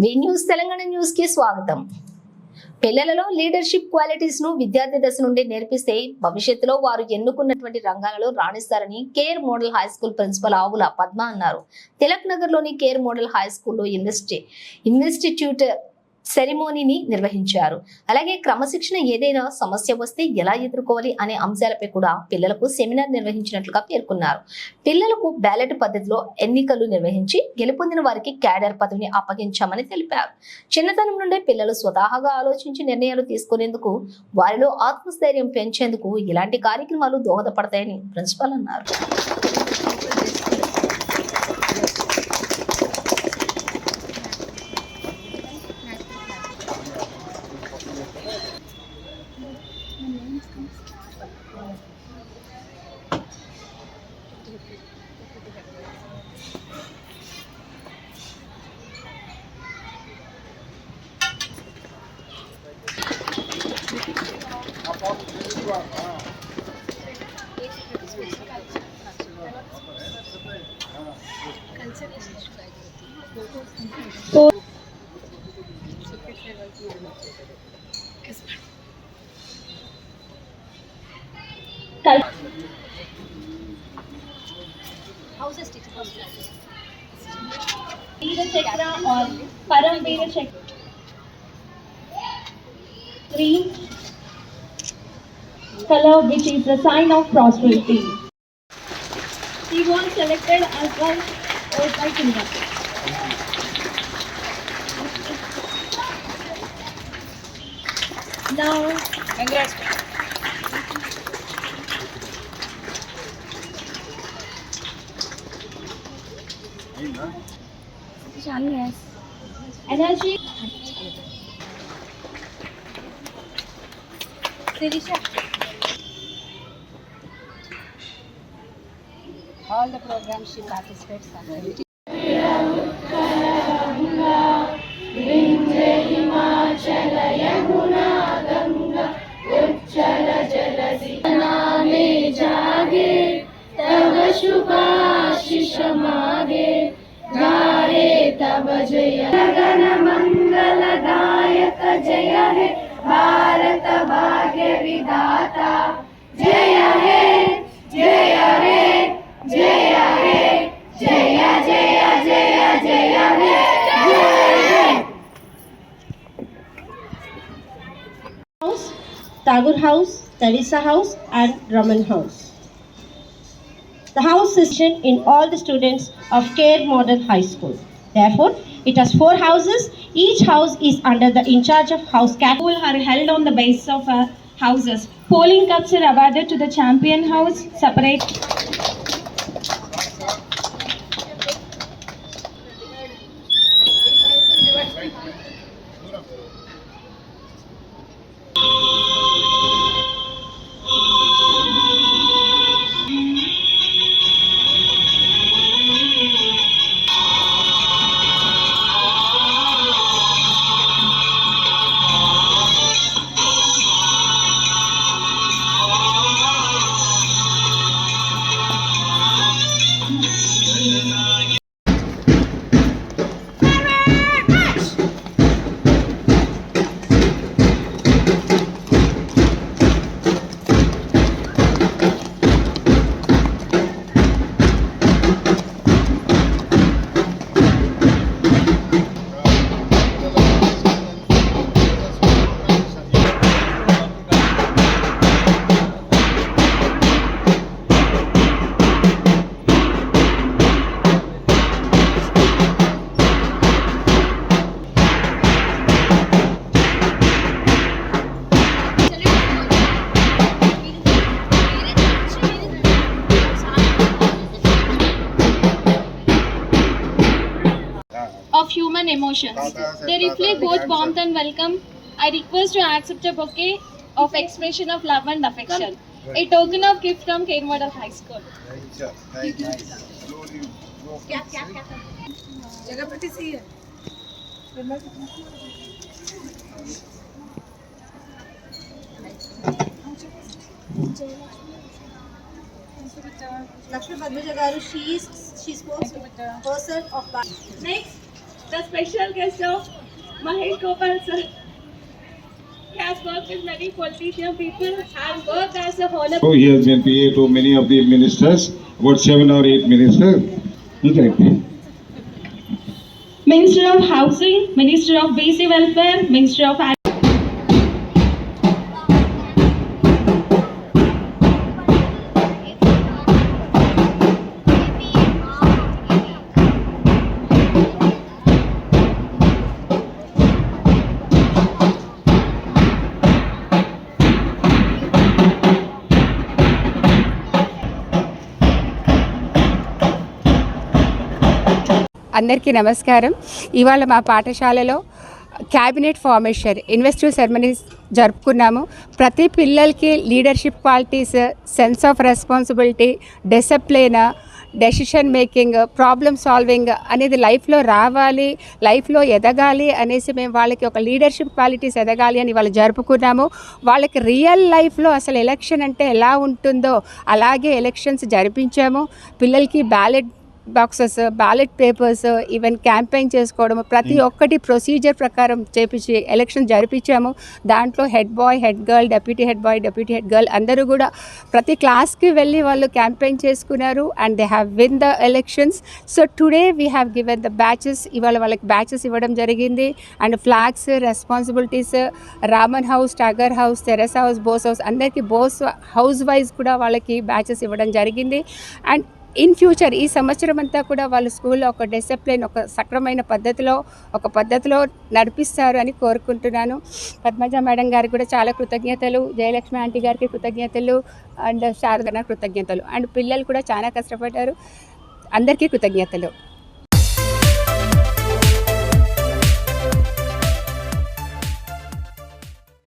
వి news Telangana news కి స్వాగతం. పిల్లలలో లీడర్షిప్ క్వాలిటీస్ ను విద్యార్థి దశ నుండి నేర్పిస్తే భవిష్యత్తులో వారు ఎన్నుకున్నటువంటి రంగాలలో రాణిస్తారని care model high school principal Avula Padma అన్నారు. తిలక్ నగర్ లోని కేర్ మోడల్ హై స్కూల్లో ఇన్వెస్టిట్యూట్ సెరిమోనీని నిర్వహించారు. అలాగే క్రమశిక్షణ ఏదైనా సమస్య వస్తే ఎలా ఎదుర్కోవాలి అనే అంశాలపై కూడా పిల్లలకు సెమినార్ నిర్వహించినట్లుగా పేర్కొన్నారు. పిల్లలకు బ్యాలెట్ పద్ధతిలో ఎన్నికలు నిర్వహించి గెలుపొందిన వారికి క్యాడర్ పదవిని అప్పగించామని తెలిపారు. చిన్నతనం నుండే పిల్లలు స్వతహాగా ఆలోచించి నిర్ణయాలు తీసుకునేందుకు, వారిలో ఆత్మస్థైర్యం పెంచేందుకు ఇలాంటి కార్యక్రమాలు దోహదపడతాయని ప్రిన్సిపల్ అన్నారు. वीर चक्र और परम वीर चक्र 3 color which is the sign of prosperity. He was selected as well by Kingdom. Now, congrats. Yes. Energy. Sirisha. All the programs she participates in. तब जय गण मंगलदायक जय है भारत भाग्य विधाता जय है जय है जय है जय जय जय जय है Tagore House, Teresa House and Raman House. The house is in all the students of Care Model High School. Therefore, it has 4 houses. Each house is under the in charge of house cat. Polls are held on the basis of houses. Polling cups are awarded to the champion house separate. Of human emotions. They reflect both warmth and welcome. I request to accept a bouquet of expression of love and affection. A token of gift from Care Model High School. Jagapati see you. Lakshmi Padmaja garu, she is person of next the special guest of Mahesh Gopal sir. He has worked with many politician people and worked as a honor. So he has been PA to many of the ministers, about 7 or 8 ministers. Correct. Minister of Housing, Minister of Basic Welfare, Minister of అందరికీ నమస్కారం. ఇవాళ మా పాఠశాలలో cabinet formation ఇన్వెస్టివ్ ceremonies జరుపుకున్నాము. ప్రతి పిల్లలకి leadership qualities, sense of responsibility, discipline, decision making, problem solving అనేది లైఫ్లో రావాలి, లైఫ్లో ఎదగాలి అనేసి మేము వాళ్ళకి ఒక లీడర్షిప్ క్వాలిటీస్ ఎదగాలి అని వాళ్ళు జరుపుకున్నాము. వాళ్ళకి రియల్ లైఫ్లో అసలు ఎలక్షన్ అంటే ఎలా ఉంటుందో అలాగే ఎలక్షన్స్ జరిపించాము. పిల్లలకి ballot boxes, ballot papers, even campaign చేసుకోవడం ప్రతి ఒక్కటి ప్రొసీజర్ ప్రకారం చేపించి ఎలక్షన్ జరిపించాము. దాంట్లో head boy, head girl, deputy head boy, deputy head girl అందరూ కూడా ప్రతి క్లాస్కి వెళ్ళి వాళ్ళు క్యాంపెయిన్ చేసుకున్నారు and they have win the elections. So today we have given the badges. ఇవాళ వాళ్ళకి బ్యాచెస్ ఇవ్వడం జరిగింది and flags, responsibilities, Raman house, Tagore house, Teresa house, Bose house అందరికీ బోస్ హౌస్ వైజ్ కూడా వాళ్ళకి బ్యాచెస్ ఇవ్వడం జరిగింది. అండ్ ఇన్ ఫ్యూచర్ ఈ సంవత్సరం అంతా కూడా వాళ్ళు స్కూల్లో ఒక డిసిప్లిన్, ఒక సక్రమైన పద్ధతిలో నడిపిస్తారు అని కోరుకుంటున్నాను. పద్మజ మేడం గారికి కూడా చాలా కృతజ్ఞతలు, జయలక్ష్మి ఆంటీ గారికి కృతజ్ఞతలు అండ్ శారదన కృతజ్ఞతలు. అండ్ పిల్లలు కూడా చాలా కష్టపడ్డారు. అందరికీ కృతజ్ఞతలు.